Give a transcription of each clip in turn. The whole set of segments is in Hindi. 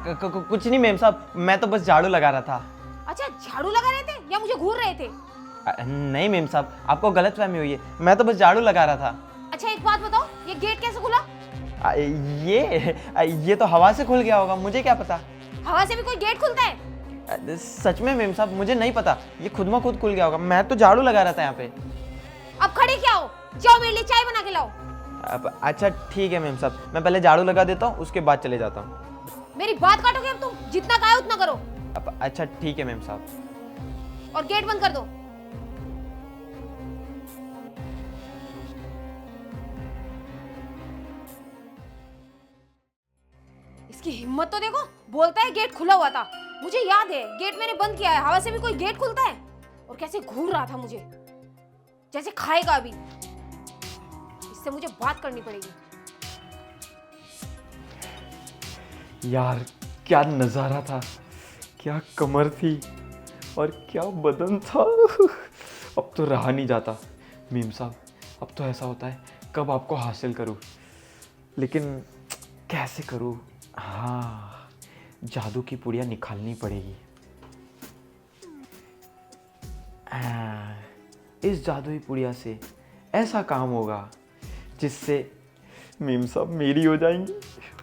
कुछ नहीं मेम साहब, मैं तो बस झाड़ू लगा रहा था। अच्छा, झाड़ू लगा रहे थे या मुझे घूर रहे थे? नहीं मेम साहब, आपको गलतफहमी हुई है, मैं तो बस झाड़ू लगा रहा था। अच्छा एक बात बताओ, ये गेट कैसे खुला? ये तो हवा से खुल गया होगा, मुझे क्या पता। हवा से भी कोई गेट खुलता है? सच में मेम साहब, मुझे नहीं पता, ये खुद में खुद खुल गया होगा, मैं तो झाड़ू लगा रहा था यहाँ पे। अब खड़े क्या हो, जाओ मेरे लिए चाय बना के लाओ। अच्छा ठीक है मेम साहब, मैं पहले झाड़ू लगा देता हूँ, उसके बाद चले जाता हूँ। मेरी बात काटोगे अब तुम? जितना कहा उतना करो। अच्छा ठीक है मेम साहब। और गेट बंद कर दो। इसकी हिम्मत तो देखो, बोलता है गेट खुला हुआ था। मुझे याद है गेट मैंने बंद किया है। हवा से भी कोई गेट खुलता है? और कैसे घूर रहा था मुझे, जैसे खाएगा अभी। इससे मुझे बात करनी पड़ेगी। यार क्या नज़ारा था, क्या कमर थी और क्या बदन था। अब तो रहा नहीं जाता मीम साहब, अब तो ऐसा होता है कब आपको हासिल करूं, लेकिन कैसे करूं। हाँ, जादू की पुड़िया निकालनी पड़ेगी। इस जादुई पुड़िया से ऐसा काम होगा जिससे मीम साहब मेरी हो जाएंगी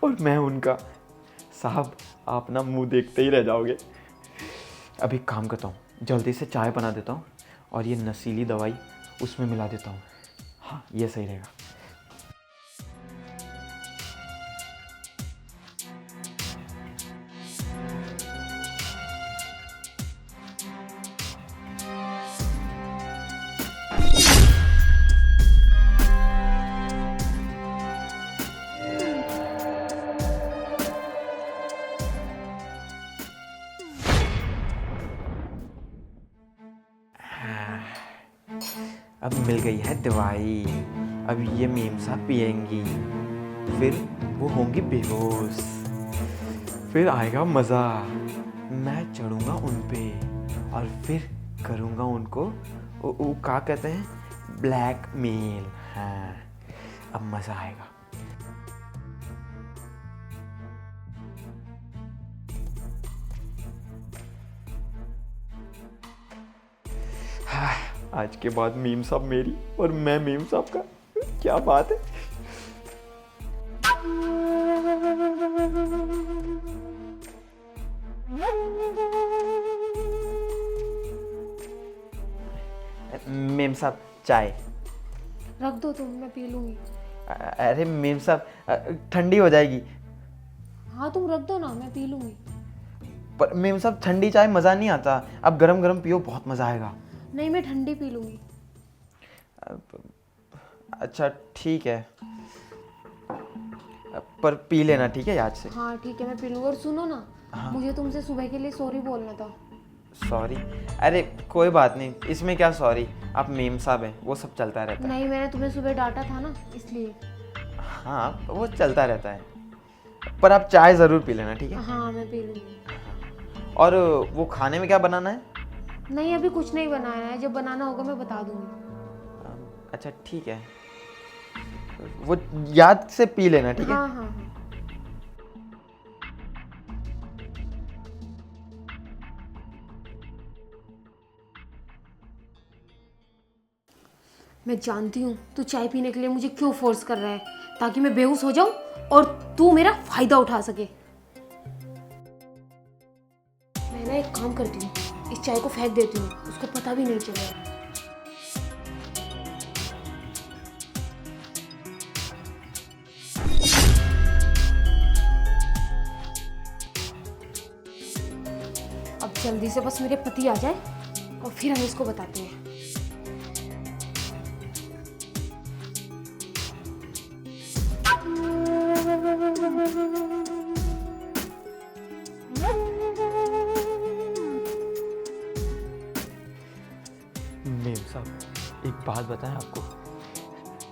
और मैं उनका। साहब आप ना मुंह देखते ही रह जाओगे। अभी काम करता हूँ, जल्दी से चाय बना देता हूँ और ये नशीली दवाई उसमें मिला देता हूँ। हाँ ये सही रहेगा। अब मिल गई है दवाई, अब ये मीम साहब पिएंगी, फिर वो होंगी बेहोश, फिर आएगा मज़ा। मैं चढ़ूँगा उन पे और फिर करूँगा उनको वो क्या कहते हैं, ब्लैकमेल। हाँ अब मज़ा आएगा। हाँ, आज के बाद मीम साहब मेरी और मैं मीम साहब का, क्या बात है। मीम साहब चाय रख दो तुम, मैं पी लूंगी। अरे मीम साहब ठंडी हो जाएगी। हाँ तुम रख दो ना, मैं पी लूंगी। पर मीम साहब ठंडी चाय मज़ा नहीं आता, अब गरम गरम पियो, बहुत मज़ा आएगा। नहीं मैं ठंडी पी लूंगी। अच्छा ठीक है, पर पी लेना ठीक है याद से। हाँ ठीक है मैं पी लूंगी। और सुनो ना, हाँ। मुझे तुमसे सुबह के लिए सॉरी बोलना था। सॉरी? अरे कोई बात नहीं, इसमें क्या सॉरी, आप मीम साहब हैं, वो सब चलता रहता है। नहीं मैंने तुम्हें सुबह डांटा था ना, इसलिए। हाँ वो चलता रहता है, पर आप चाय ज़रूर पी लेना ठीक है। हाँ मैं पी लूंगी। और वो खाने में क्या बनाना है? नहीं अभी कुछ नहीं बनाया है, जब बनाना होगा मैं बता दूंगी। अच्छा ठीक है, वो याद से पी लेना ठीक है। हाँ हाँ हाँ। मैं जानती हूँ तू चाय पीने के लिए मुझे क्यों फोर्स कर रहा है, ताकि मैं बेहोश हो जाऊं और तू मेरा फायदा उठा सके। मैं ना एक काम करती हूँ, इस चाय को फेंक देती हूँ, उसको पता भी नहीं चलेगा। अब जल्दी से बस मेरे पति आ जाए और फिर हम इसको बताते हैं। मेम साहब एक बात बताएं आपको,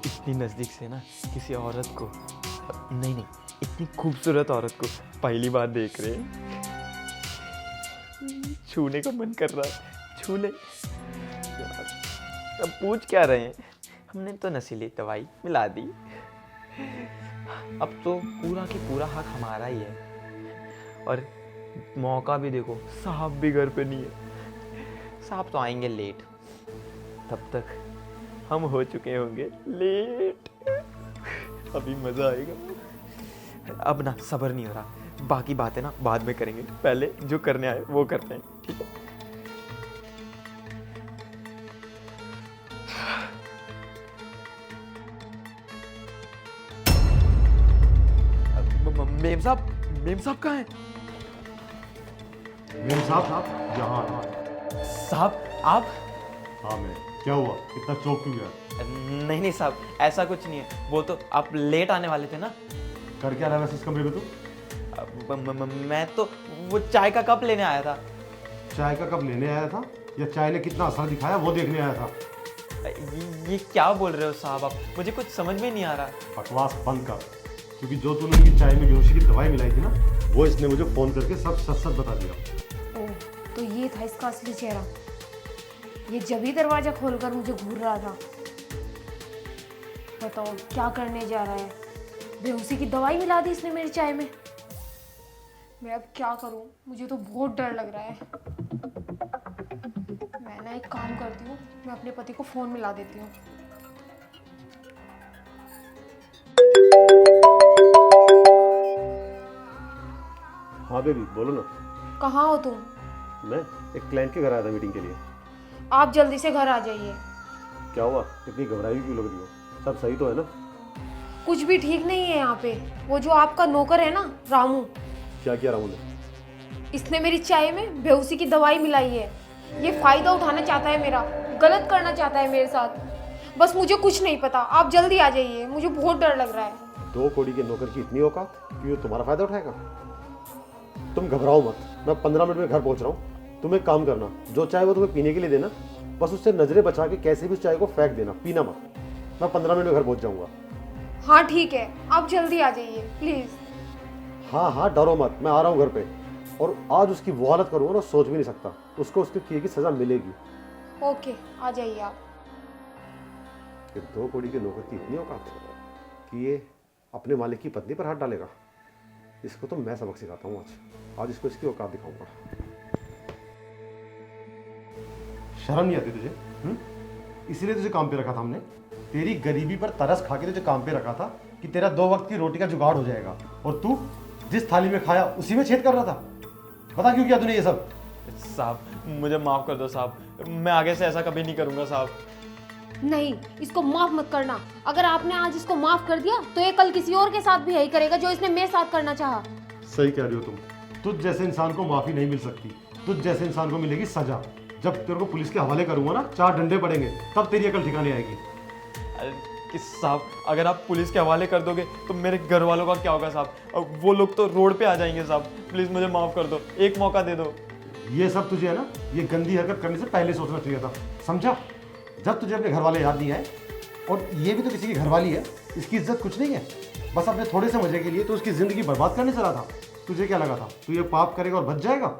इतनी नज़दीक से ना किसी औरत को, नहीं नहीं, इतनी खूबसूरत औरत को पहली बार देख रहे हैं, छूने का मन कर रहा है, छू ले। अब पूछ क्या रहे हैं, हमने तो नशीली दवाई मिला दी, अब तो पूरा की पूरा हक हमारा ही है और मौका भी देखो, साहब भी घर पे नहीं है। साहब तो आएंगे लेट, तब तक हम हो चुके होंगे लेट। अभी मज़ा आएगा। अब ना सब्र नहीं हो रहा, बाकी बातें ना बाद में करेंगे, पहले जो करने आए वो करते हैं, ठीक है? मेम साहब कहाँ हैं? मेम साहब यहाँ। साहब आप? हाँ मैं, क्या हुआ, इतना चौंक क्यों गया? नहीं नहीं साहब, ऐसा कुछ नहीं है। वो तो आप लेट आने वाले थे ना। कर क्या रहा है वैसे इस कमरे में तू? मैं तो वो चाय का कप लेने आया था। चाय का कप लेने आया था या चाय ने कितना असर दिखाया वो देखने आया था? ये क्या बोल रहे हो साहब आप? मुझे कुछ समझ में नहीं आ रहा। बकवास बंद कर, क्योंकि जो तूने उनकी चाय में बेहोशी की दवाई मिलाई थी ना, वो इसने मुझे फोन करके सब सच सच बता दिया। ओह, तो ये था इसका असली चेहरा। ये जब ही दरवाजा खोलकर मुझे घूर रहा था। बताओ क्या करने जा रहा है? बेहोशी की दवाई मिला दी इसने मेरी चाय में। मैं अब क्या करूं? मुझे तो बहुत डर लग रहा है। मैं ना एक काम करती हूँ, मैं अपने पति को फोन मिला देती हूँ। हाँ बेबी बोलो ना। कहाँ हो तुम? मैं एक क्लाइंट के घर आया था मीटिंग के लिए। आप जल्दी से घर आ जाइए। क्या हुआ, इतनी घबराई क्यों लग रही हो? सब सही तो है ना? कुछ भी ठीक नहीं है यहाँ पे। वो जो आपका नौकर है ना, रामू, क्या किया राहुल ने? इसने मेरी चाय में बेहोशी की दवाई मिलाई है। ये फायदा उठाना चाहता है मेरा, गलत करना चाहता है मेरे साथ। बस मुझे कुछ नहीं पता, आप जल्दी आ जाइए, मुझे बहुत डर लग रहा है। 2 कौड़ी के नौकर की इतनी औकात कि वो तुम्हारा फायदा उठाएगा? तुम घबराओ मत, मैं 15 मिनट में घर पहुंच रहा हूँ। तुम एक काम करना, जो चाय वो तुम्हें पीने के लिए देना, बस उससे नजरें बचा के कैसे भी उस चाय को फेंक देना, पीना मत। मैं 15 मिनट में घर पहुंच जाऊंगा। हाँ ठीक है, आप जल्दी आ जाइए प्लीज। हाँ हाँ डरो मत, मैं आ रहा हूँ घर पे। और आज उसकी वो हालत करूँगा ना, सोच भी नहीं सकता। उसको उसके किए की सजा मिलेगी। ओके, आ जाइए आप। कि 2 कौड़ी के नौकर की इतनी औकात कि ये अपने मालिक की पत्नी पर हाथ डालेगा। इसको तो मैं सबक सिखाता हूँ आज इसको इसकी औकात दिखाऊंगा। शर्म नहीं आती तुझे? इसीलिए तुझे काम पे रखा था हमने। तेरी गरीबी पर तरस खा के तुझे काम पे रखा था कि तेरा 2 वक्त की रोटी का जुगाड़ हो जाएगा, और तू जिस थाली में खाया उसी में छेद कर रहा था। पता क्यों किया तूने ये सब? साहब मुझे माफ कर दो साहब, मैं आगे से ऐसा कभी नहीं करूंगा साहब। नहीं, इसको माफ मत करना। अगर आपने आज इसको माफ कर दिया तो ये कल किसी और के साथ भी यही करेगा जो इसने मेरे साथ करना चाहा। सही कह रही हो तुम। तुझ जैसे इंसान को माफी नहीं मिल सकती, तुझ जैसे इंसान को मिलेगी सजा। जब तेरे को पुलिस के हवाले करूंगा ना, 4 डंडे पड़ेंगे, तब तेरी अकल ठिकाने आएगी। कि साहब अगर आप पुलिस के हवाले कर दोगे तो मेरे घर वालों का क्या होगा साहब? अब वो लोग तो रोड पे आ जाएंगे साहब। प्लीज मुझे माफ कर दो, एक मौका दे दो। ये सब तुझे है ना, ये गंदी हरकत करने से पहले सोचना चाहिए था, समझा? जब तुझे अपने घर वाले याद नहीं आए, और ये भी तो किसी की घरवाली है, इसकी इज्जत कुछ नहीं है। बस अपने थोड़े से मजे के लिए तो उसकी जिंदगी बर्बाद करने चला था। तुझे क्या लगा था तू ये पाप करेगा और बच जाएगा?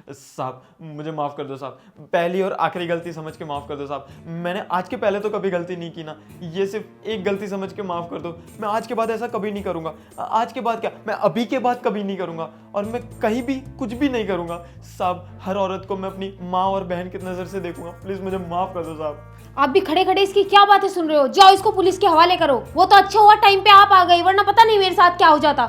साहब मुझे माफ कर दो साहब, पहली और आखिरी गलती समझ के माफ कर दो साहब। मैंने आज के पहले तो कभी गलती नहीं की ना, ये सिर्फ एक गलती समझ के माफ कर दो। मैं आज के बाद ऐसा कभी नहीं करूंगा। आज के बाद क्या, मैं अभी के बाद कभी नहीं करूंगा, और मैं कहीं भी कुछ भी नहीं करूंगा साहब। हर औरत को मैं अपनी माँ और बहन की नजर से देखूंगा। प्लीज मुझे माफ कर दो साहब। आप भी खड़े खड़े इसकी क्या बातें सुन रहे हो? जाओ इसको पुलिस के हवाले करो। वो तो अच्छा हुआ टाइम पे आप आ गई, वरना पता नहीं मेरे साथ क्या हो जाता।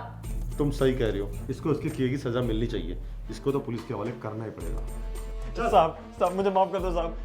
तुम सही कह रही हो, इसको उसके किए की सजा मिलनी चाहिए। इसको तो पुलिस के हवाले करना ही पड़ेगा। साहब मुझे माफ कर दो साहब।